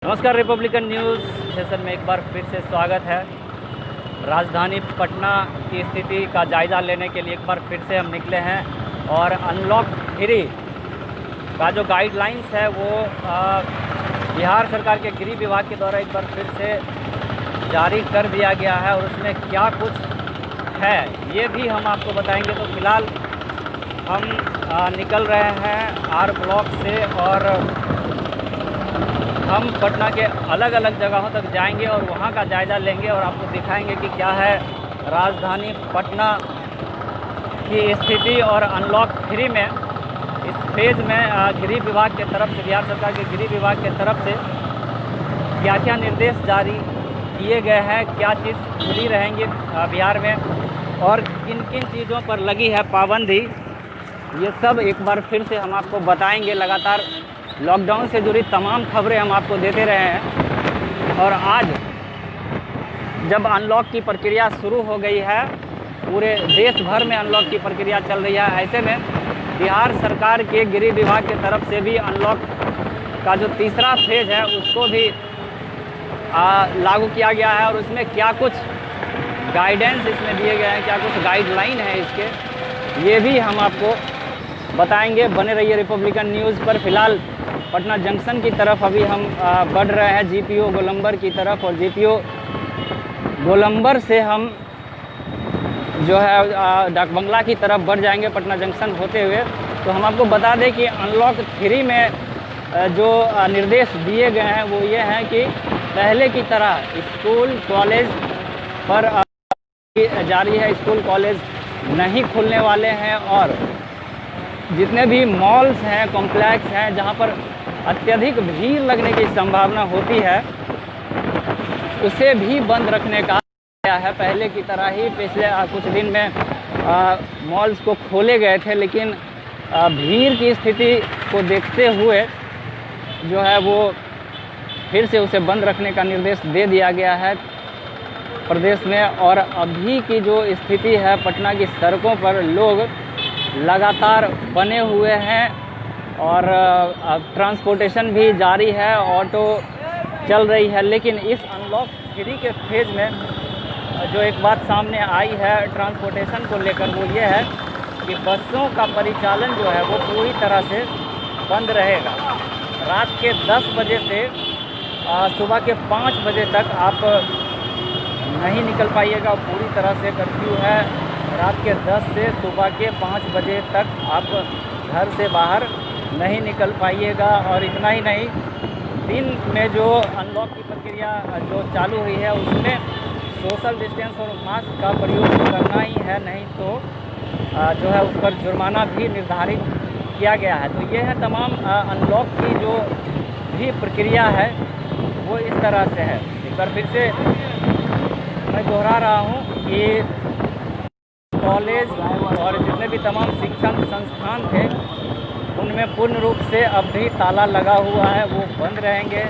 नमस्कार, Republican news session में एक बार फिर से स्वागत है। राजधानी पटना की स्थिति का जायज़ा लेने के लिए एक बार फिर से हम निकले हैं और अनलॉक 3 का जो गाइडलाइंस है वो बिहार सरकार के गृह विभाग के द्वारा एक बार फिर से जारी कर दिया गया है और उसमें क्या कुछ है ये भी हम आपको बताएंगे। तो फिलहाल हम निकल रहे हैं आर ब्लॉक से और हम पटना के अलग अलग जगहों तक जाएंगे और वहां का जायज़ा लेंगे और आपको दिखाएंगे कि क्या है राजधानी पटना की स्थिति और अनलॉक 3 में इस फेज़ में गृह विभाग के तरफ से, बिहार सरकार के गृह विभाग के तरफ से क्या क्या निर्देश जारी किए गए हैं, क्या चीज़ खुली रहेंगी बिहार में और किन किन चीज़ों पर लगी है पाबंदी, ये सब एक बार फिर से हम आपको बताएंगे। लगातार लॉकडाउन से जुड़ी तमाम खबरें हम आपको देते रहे हैं और आज जब अनलॉक की प्रक्रिया शुरू हो गई है, पूरे देश भर में अनलॉक की प्रक्रिया चल रही है, ऐसे में बिहार सरकार के गृह विभाग की तरफ से भी अनलॉक का जो तीसरा फेज़ है उसको भी लागू किया गया है और उसमें क्या कुछ गाइडेंस इसमें दिए गए हैं, क्या कुछ गाइडलाइन है इसके, ये भी हम आपको बताएंगे। बने रहिए रिपब्लिकन न्यूज़ पर। फिलहाल पटना जंक्शन की तरफ अभी हम बढ़ रहे हैं, जीपीओ गोलंबर की तरफ, और जीपीओ गोलंबर से हम जो है डाक बंगला की तरफ बढ़ जाएंगे पटना जंक्शन होते हुए। तो हम आपको बता दें कि अनलॉक 3 में जो निर्देश दिए गए हैं वो ये हैं कि पहले की तरह स्कूल कॉलेज पर जारी है, स्कूल कॉलेज नहीं खुलने वाले हैं और जितने भी मॉल्स हैं, कॉम्प्लेक्स हैं जहां पर अत्यधिक भीड़ लगने की संभावना होती है उसे भी बंद रखने का गया है। पहले की तरह ही पिछले कुछ दिन में मॉल्स को खोले गए थे, लेकिन भीड़ की स्थिति को देखते हुए जो है वो फिर से उसे बंद रखने का निर्देश दे दिया गया है प्रदेश में। और अभी की जो स्थिति है, पटना की सड़कों पर लोग लगातार बने हुए हैं और ट्रांसपोर्टेशन भी जारी है, ऑटो चल रही है। लेकिन इस अनलॉक 3 के फेज़ में जो एक बात सामने आई है ट्रांसपोर्टेशन को लेकर, वो ये है कि बसों का परिचालन जो है वो पूरी तरह से बंद रहेगा। रात के 10 बजे से सुबह के 5 बजे तक आप नहीं निकल पाइएगा, पूरी तरह से कर्फ्यू है। रात के 10 से सुबह के 5 बजे तक आप घर से बाहर नहीं निकल पाइएगा। और इतना ही नहीं, दिन में जो अनलॉक की प्रक्रिया जो चालू हुई है उसमें सोशल डिस्टेंस और मास्क का प्रयोग करना ही है, नहीं तो जो है उस पर जुर्माना भी निर्धारित किया गया है। तो ये है तमाम अनलॉक की जो भी प्रक्रिया है वो इस तरह से है। एक बार फिर से मैं दोहरा रहा हूँ कि कॉलेज और जितने भी तमाम शिक्षण संस्थान थे उनमें पूर्ण रूप से अब भी ताला लगा हुआ है, वो बंद रहेंगे।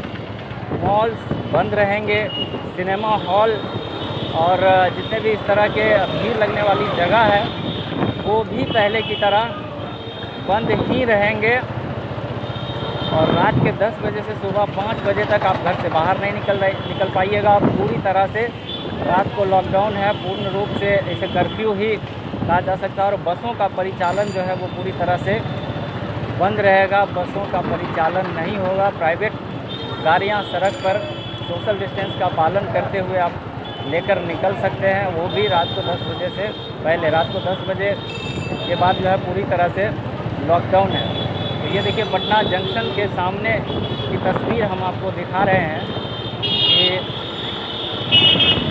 मॉल्स बंद रहेंगे, सिनेमा हॉल और जितने भी इस तरह के भीड़ लगने वाली जगह है वो भी पहले की तरह बंद ही रहेंगे। और रात के 10 बजे से सुबह 5 बजे तक आप घर से बाहर नहीं निकल पाइएगा। पूरी तरह से रात को लॉकडाउन है, पूर्ण रूप से इसे कर्फ्यू ही कहा जा सकता है। और बसों का परिचालन जो है वो पूरी तरह से बंद रहेगा, बसों का परिचालन नहीं होगा। प्राइवेट गाड़ियां सड़क पर सोशल डिस्टेंस का पालन करते हुए आप लेकर निकल सकते हैं, वो भी रात को 10 बजे से पहले। रात को 10 बजे के बाद जो है पूरी तरह से लॉकडाउन है। तो ये देखिए पटना जंक्शन के सामने की तस्वीर हम आपको दिखा रहे हैं कि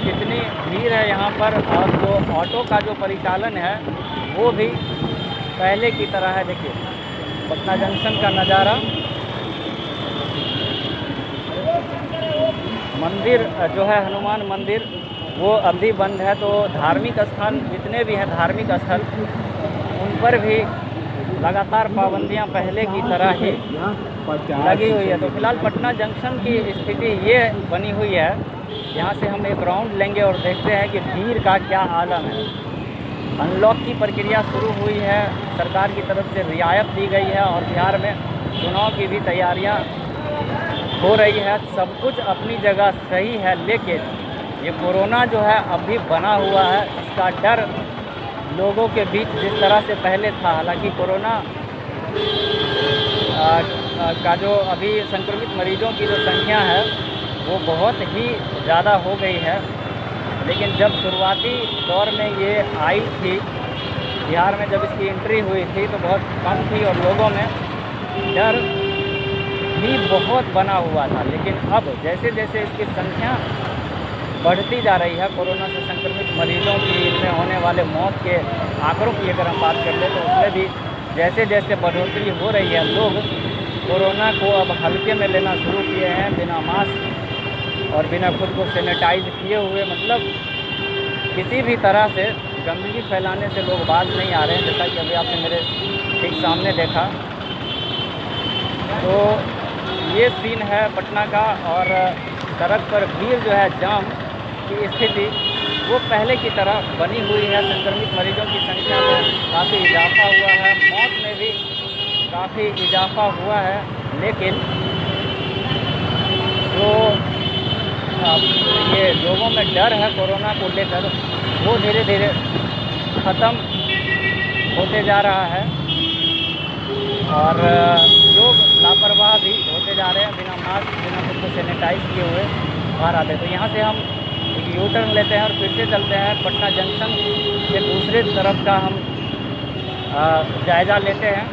कितनी भीड़ है यहाँ पर। और जो ऑटो का जो परिचालन है वो भी पहले की तरह है। देखिए पटना जंक्शन का नज़ारा, मंदिर जो है हनुमान मंदिर वो अभी बंद है। तो धार्मिक स्थान जितने भी हैं, धार्मिक स्थल, उन पर भी लगातार पाबंदियां पहले की तरह ही लगी हुई है। तो फिलहाल पटना जंक्शन की स्थिति ये बनी हुई है। यहाँ से हम एक राउंड लेंगे और देखते हैं कि भीड़ का क्या आलम है। अनलॉक की प्रक्रिया शुरू हुई है, सरकार की तरफ से रियायत दी गई है और बिहार में चुनाव की भी तैयारियां हो रही है, सब कुछ अपनी जगह सही है, लेकिन ये कोरोना जो है अभी बना हुआ है। इसका डर लोगों के बीच जिस तरह से पहले था, हालांकि कोरोना का जो अभी संक्रमित मरीजों की जो संख्या है वो बहुत ही ज़्यादा हो गई है, लेकिन जब शुरुआती दौर में ये आई थी बिहार में, जब इसकी एंट्री हुई थी तो बहुत कम थी और लोगों में डर भी बहुत बना हुआ था। लेकिन अब जैसे जैसे इसकी संख्या बढ़ती जा रही है, कोरोना से संक्रमित मरीजों की, इनमें होने वाले मौत के आंकड़ों की अगर हम बात कर ले तो उसमें भी जैसे जैसे बढ़ोतरी हो रही है, लोग कोरोना को अब हल्के में लेना शुरू किए हैं, बिना मास्क और बिना खुद को सैनिटाइज किए हुए, मतलब किसी भी तरह से गंदगी फैलाने से लोग बाज नहीं आ रहे हैं। जैसा कि अभी आपने मेरे ठीक सामने देखा, तो ये सीन है पटना का। और सड़क पर भीड़ जो है, जाम की स्थिति वो पहले की तरह बनी हुई है। संक्रमित मरीजों की संख्या में काफ़ी इजाफा हुआ है, मौत में भी काफ़ी इजाफा हुआ है, लेकिन जो ये लोगों में डर है कोरोना को लेकर वो धीरे धीरे ख़त्म होते जा रहा है और लोग लापरवाह भी होते जा रहे हैं, बिना मास्क, बिना खुद को सैनिटाइज किए हुए बाहर आते हैं। तो यहाँ से हम एक यू टर्न लेते हैं और फिर से चलते हैं पटना जंक्शन के दूसरे तरफ का हम जायज़ा लेते हैं।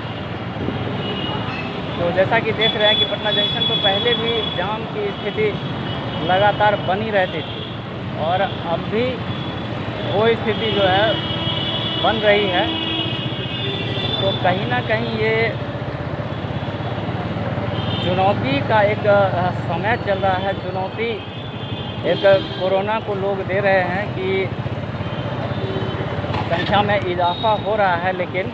तो जैसा कि देख रहे हैं कि पटना जंक्शन तो पहले भी जाम की स्थिति लगातार बनी रहती थी और अब भी वो स्थिति जो है बन रही है। तो कहीं ना कहीं ये चुनौती का एक समय चल रहा है, चुनौती एक कोरोना को लोग दे रहे हैं कि संख्या में इजाफा हो रहा है, लेकिन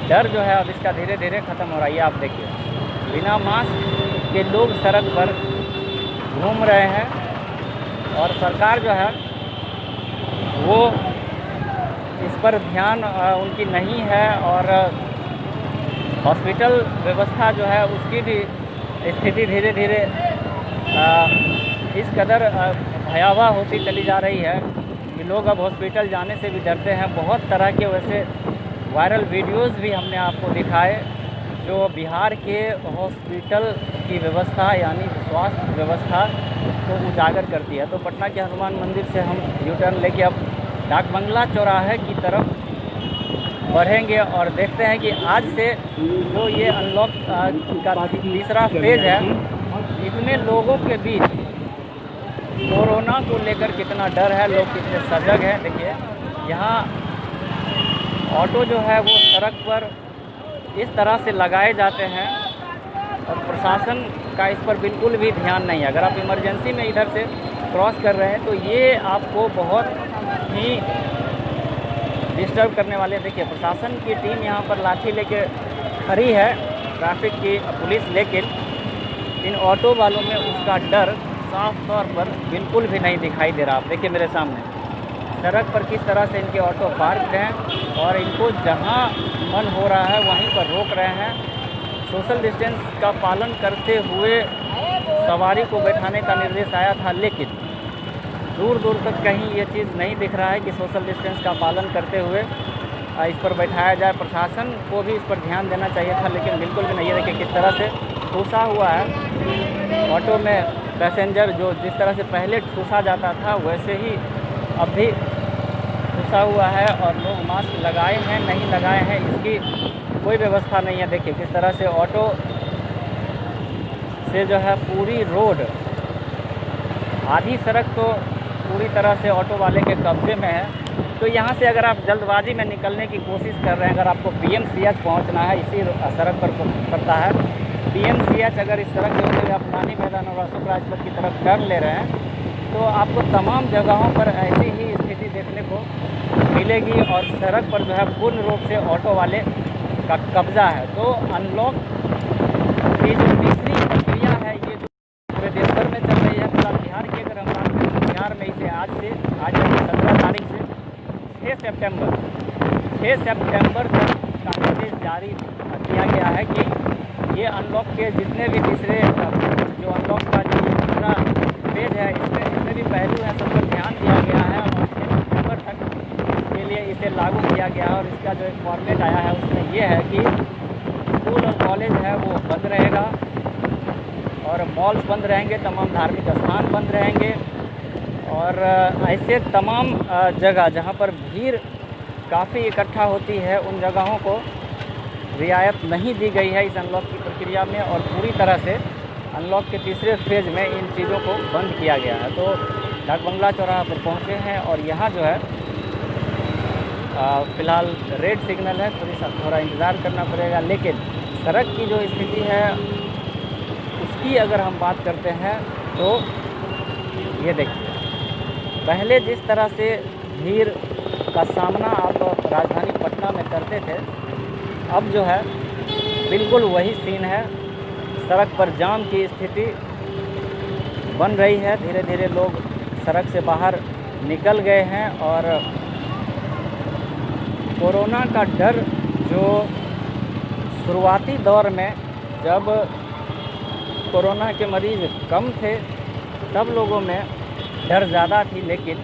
डर जो है अब इसका धीरे धीरे ख़त्म हो रहा है। ये आप देखिए, बिना मास्क के लोग सड़क पर घूम रहे हैं और सरकार जो है वो इस पर ध्यान उनकी नहीं है और हॉस्पिटल व्यवस्था जो है उसकी भी स्थिति धीरे धीरे इस कदर भयावह होती चली जा रही है कि लोग अब हॉस्पिटल जाने से भी डरते हैं। बहुत तरह के वैसे वायरल वीडियोस भी हमने आपको दिखाए जो बिहार के हॉस्पिटल की व्यवस्था यानी स्वास्थ्य व्यवस्था को उजागर करती है। तो पटना के हनुमान मंदिर से हम यू टर्न लेके अब डाक बंगला चौराहे की तरफ बढ़ेंगे और देखते हैं कि आज से जो ये अनलॉक का तीसरा फेज है, इसमें लोगों के बीच कोरोना को लेकर कितना डर है, लोग कितने सजग हैं। देखिए, यहाँ ऑटो जो है वो सड़क पर इस तरह से लगाए जाते हैं और प्रशासन का इस पर बिल्कुल भी ध्यान नहीं है। अगर आप इमरजेंसी में इधर से क्रॉस कर रहे हैं तो ये आपको बहुत ही डिस्टर्ब करने वाले। देखिए, प्रशासन की टीम यहाँ पर लाठी लेके खड़ी है, ट्रैफिक की पुलिस, लेकिन इन ऑटो वालों में उसका डर साफ तौर पर बिल्कुल भी नहीं दिखाई दे रहा। आप देखिए मेरे सामने सड़क पर किस तरह से इनके ऑटो पार्क हैं और इनको जहाँ मन हो रहा है वहीं पर रोक रहे हैं। सोशल डिस्टेंस का पालन करते हुए सवारी को बैठाने का निर्देश आया था, लेकिन दूर दूर तक कहीं ये चीज़ नहीं दिख रहा है कि सोशल डिस्टेंस का पालन करते हुए इस पर बैठाया जाए। प्रशासन को भी इस पर ध्यान देना चाहिए था, लेकिन बिल्कुल भी नहीं है। देखिए किस तरह से ठूसा हुआ है ऑटो में पैसेंजर, जो जिस तरह से पहले ठूसा जाता था वैसे ही अब भी ठूसा हुआ है और लोग मास्क लगाए हैं नहीं लगाए हैं इसकी कोई व्यवस्था नहीं है। देखिए किस तरह से ऑटो से जो है पूरी रोड, आधी सड़क तो पूरी तरह से ऑटो वाले के कब्जे में है। तो यहाँ से अगर आप जल्दबाजी में निकलने की कोशिश कर रहे हैं, अगर आपको पीएमसीएच पहुँचना है, इसी सड़क पर पड़ता है पीएमसीएच, अगर इस सड़क से होते हुए आप नानी मैदान और अशोक राजपथ की तरफ टर्न ले रहे हैं तो आपको तमाम जगहों पर ऐसी ही स्थिति देखने को मिलेगी और सड़क पर जो है पूर्ण रूप से ऑटो वाले का कब्जा है। तो अनलॉक की जो तीसरी प्रक्रिया है ये जो पूरे देश भर में चल रही है, पूरा बिहार की अगर हम बात करें तो बिहार में इसे आज 17 तारीख से 6 सितंबर तक का निर्देश जारी किया गया है कि ये अनलॉक के जितने भी तीसरे जो तो अनलॉक का जो दूसरा फेज है इसमें जितने भी पहलू हैं सब पर ध्यान दिया गया है और 6 सितंबर तक के लिए इसे लागू किया गया है। और इसका जो एक फॉर्मेट आया है उसमें ये है कि स्कूल और कॉलेज है वो बंद रहेगा और मॉल्स बंद रहेंगे, तमाम धार्मिक स्थान बंद रहेंगे और ऐसे तमाम जगह जहाँ पर भीड़ काफ़ी इकट्ठा होती है उन जगहों को रियायत नहीं दी गई है इस अनलॉक की प्रक्रिया में। और पूरी तरह से अनलॉक के तीसरे फेज में इन चीज़ों को बंद किया गया है। तो डाक बंगला चौराहा पर पहुँचे हैं और यहाँ जो है फ़िलहाल रेड सिग्नल है, थोड़ा इंतज़ार करना पड़ेगा। लेकिन सड़क की जो स्थिति है उसकी अगर हम बात करते हैं तो ये देखिए, पहले जिस तरह से भीड़ का सामना आप राजधानी पटना में करते थे, अब जो है बिल्कुल वही सीन है। सड़क पर जाम की स्थिति बन रही है, धीरे धीरे लोग सड़क से बाहर निकल गए हैं और कोरोना का डर जो शुरुआती दौर में जब कोरोना के मरीज़ कम थे तब लोगों में डर ज़्यादा थी, लेकिन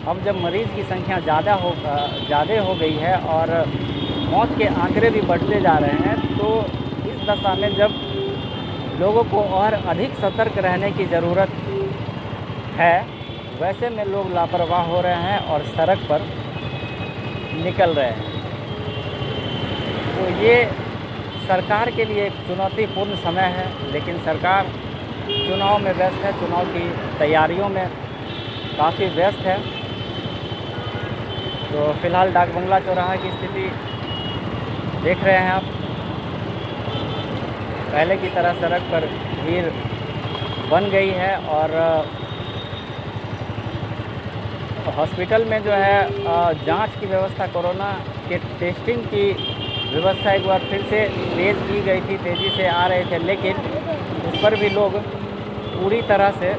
अब जब मरीज़ की संख्या ज़्यादा हो गई है और मौत के आंकड़े भी बढ़ते जा रहे हैं, तो इस दशा में जब लोगों को और अधिक सतर्क रहने की ज़रूरत है, वैसे में लोग लापरवाह हो रहे हैं और सड़क पर निकल रहे हैं। तो ये सरकार के लिए एक चुनौतीपूर्ण समय है, लेकिन सरकार चुनाव में व्यस्त है, चुनाव की तैयारियों में काफ़ी व्यस्त है। तो फ़िलहाल डाक बंगला चौराहा की स्थिति देख रहे हैं आप। पहले की तरह सड़क पर भीड़ बन गई है और हॉस्पिटल में जो है जांच की व्यवस्था, कोरोना के टेस्टिंग की व्यवस्था एक बार फिर से तेज़ की गई थी, तेज़ी से आ रहे थे, लेकिन उस पर भी लोग पूरी तरह से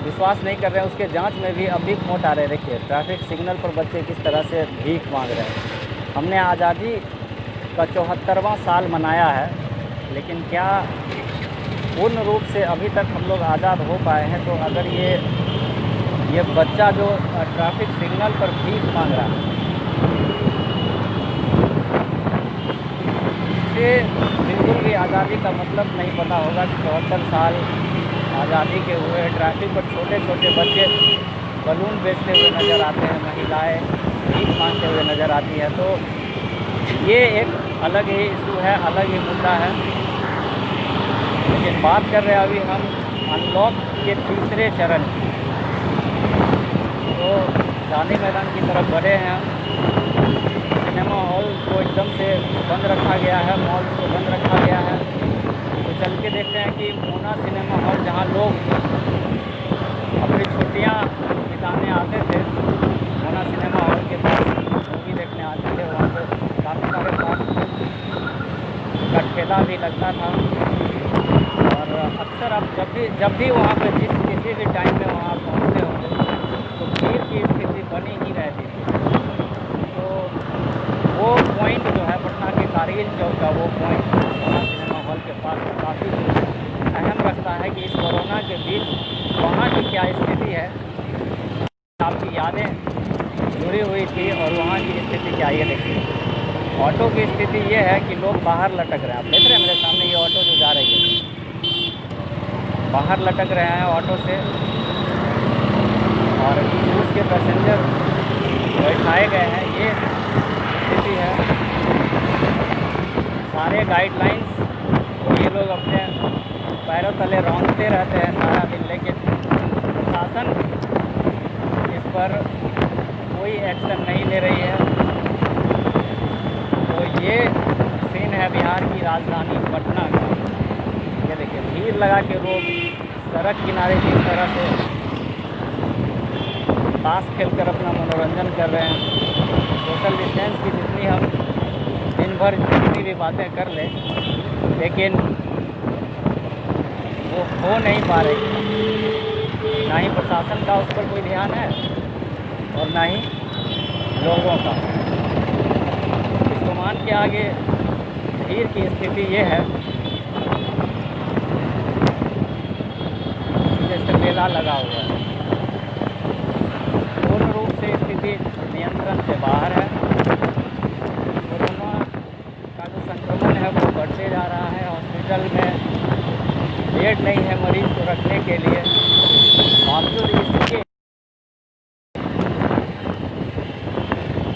विश्वास नहीं कर रहे हैं। उसके जांच में भी अब भी खोट आ रहे। देखिए ट्रैफिक सिग्नल पर बच्चे किस तरह से भीख मांग रहे हैं। हमने आज़ादी का 74वां साल मनाया है, लेकिन क्या पूर्ण रूप से अभी तक हम लोग आज़ाद हो पाए हैं? तो अगर ये बच्चा जो ट्रैफिक सिग्नल पर भीख मांग रहा है, इसे बिल्कुल भी आज़ादी का मतलब नहीं पता होगा कि 74 साल आज़ादी के हुए। ट्रैफिक पर छोटे छोटे बच्चे बलून बेचते हुए नज़र आते हैं, महिलाएं भीख मांगते हुए नज़र आती है। तो ये एक अलग ही इशू है, अलग ही मुद्दा है। लेकिन बात कर रहे हैं अभी हम अनलॉक के तीसरे चरण की। तो गांधी मैदान की तरफ बढ़े हैं। सिनेमा हॉल को एकदम से बंद रखा गया है, मॉल्स को बंद रखा गया है। तो चल के देखते हैं कि मोना सिनेमा हॉल, जहां लोग अपनी छुट्टियां बिताने आते थे, मोना सिनेमा हॉल के पास मूवी देखने आते थे, वहाँ पर काफ़ी सारे फास्ट फूड का ठेला भी लगता था। और अक्सर आप जब भी वहाँ पर किसी भी टाइम में वहाँ पहुँचते होंगे तो भीड़ की स्थिति बनी ही रहती थी। तो वो पॉइंट जो है पटना के कारगिल चौक का, वो पॉइंट मोना सिनेमा हॉल के पास काफ़ी अहम रखता है कि इस कोरोना के बीच वहाँ की क्या स्थिति है, आपकी यादें जुड़ी हुई थी और वहाँ की स्थिति क्या। ये देखिए ऑटो की स्थिति ये है कि लोग बाहर लटक रहे हैं। आप देख रहे हैं मेरे सामने ये ऑटो जो जा रही है, बाहर लटक रहे हैं ऑटो से और उसके पैसेंजर बैठाए गए हैं। ये स्थिति है। सारे गाइडलाइंस तो ये लोग अपने पैरों तले रौंदते रहते हैं सारा दिन, लेकिन प्रशासन इस पर कोई एक्शन नहीं ले रही है। तो ये सीन है बिहार की राजधानी पटना का। ये देखिए भीड़ लगा के लोग सड़क किनारे जिस तरह से ताश खेलकर अपना मनोरंजन कर रहे हैं। सोशल डिस्टेंस की जितनी हम दिन भर जितनी भी बातें कर लें, लेकिन वो हो नहीं पा रही। ना ही प्रशासन का उस पर कोई ध्यान है और ना ही लोगों का। इसको मान के आगे भीड़ की स्थिति ये है ताला लगा हुआ है। पूर्ण रूप से स्थिति नियंत्रण से बाहर है। कोरोना का जो संक्रमण है वो बढ़ते जा रहा है। हॉस्पिटल में बेड नहीं है मरीज को रखने के लिए, बावजूद इसके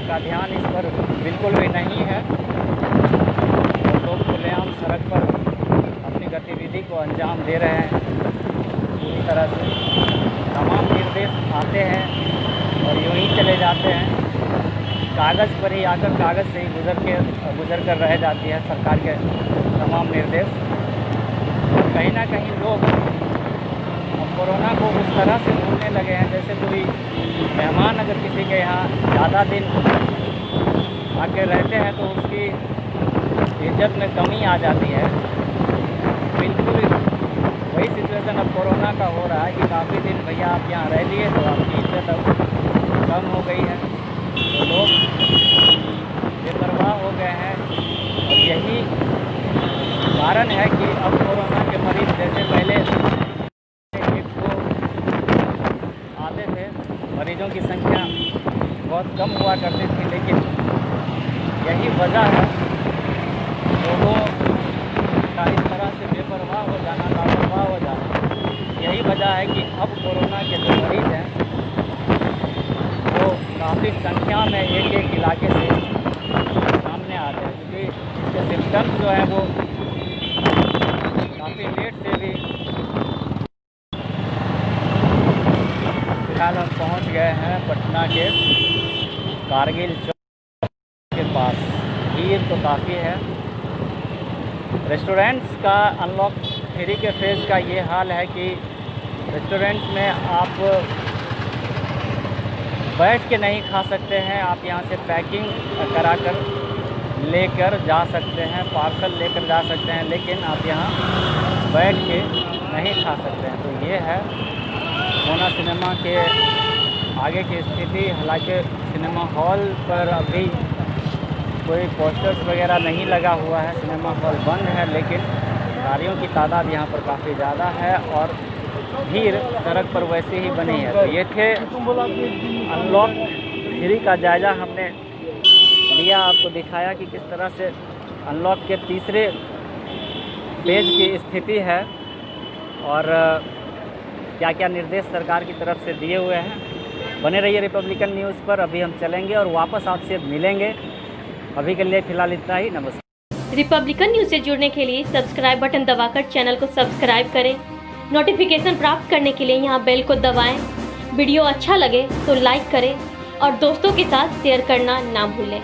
का ध्यान इस पर बिल्कुल भी नहीं है और लोग खुलेआम सड़क पर अपनी गतिविधि को अंजाम दे रहे हैं। पूरी तरह से तमाम निर्देश आते हैं और यूं ही चले जाते हैं, कागज़ पर ही आकर कागज़ से ही गुजर कर रह जाती है सरकार के तमाम निर्देश। और कहीं ना कहीं लोग अब कोरोना को उस तरह से भूलने लगे हैं जैसे कोई मेहमान अगर किसी के यहाँ ज़्यादा दिन आके रहते हैं तो उसकी इज्जत में कमी आ जाती है। बिल्कुल वही सिचुएशन अब कोरोना का हो रहा है कि काफ़ी दिन भैया आप यहाँ रह लिए तो आपकी इज्जत अब कम हो गई है, तो लोग बेपरवाह हो गए हैं। और यही कारण है कि अब कोरोना के मरीज जैसे पहले एक दो आते थे, मरीजों की संख्या बहुत कम हुआ करती थी, लेकिन यही वजह है लोगों का इस तरह से बेपरवाह हो जाना, लापरवाह हो जाना। यही वजह है कि अब कोरोना के जो मरीज़ हैं वो काफ़ी संख्या में एक इलाके से सामने आते हैं, क्योंकि इसके सिम्टम्स जो हैं वो काफ़ी लेट से भी। फिलहाल हम पहुंच गए हैं पटना के कारगिल चौक के पास। भीड़ तो काफ़ी है। रेस्टोरेंट्स का अनलॉक 3 के फेज़ का ये हाल है कि रेस्टोरेंट में आप बैठ के नहीं खा सकते हैं, आप यहाँ से पैकिंग कराकर लेकर जा सकते हैं, पार्सल लेकर जा सकते हैं, लेकिन आप यहाँ बैठ के नहीं खा सकते हैं। तो ये है मोना सिनेमा के आगे की स्थिति। हालांकि सिनेमा हॉल पर अभी कोई पोस्टर्स वगैरह नहीं लगा हुआ है, सिनेमा हॉल बंद है, लेकिन गाड़ियों की तादाद यहाँ पर काफ़ी ज़्यादा है और भीड़ सड़क पर वैसे ही बनी है। तो ये थे अनलॉक 3 का जायज़ा हमने लिया, आपको दिखाया कि किस तरह से अनलॉक के तीसरे पेज की स्थिति है और क्या क्या निर्देश सरकार की तरफ से दिए हुए हैं। बने रहिए रिपब्लिकन न्यूज़ पर। अभी हम चलेंगे और वापस आपसे मिलेंगे। अभी के लिए फ़िलहाल इतना ही। नमस्कार। रिपब्लिकन न्यूज़ से जुड़ने के लिए सब्सक्राइब बटन दबाकर चैनल को सब्सक्राइब करें। नोटिफिकेशन प्राप्त करने के लिए यहाँ बेल को दबाएं। वीडियो अच्छा लगे तो लाइक करें और दोस्तों के साथ शेयर करना ना भूलें।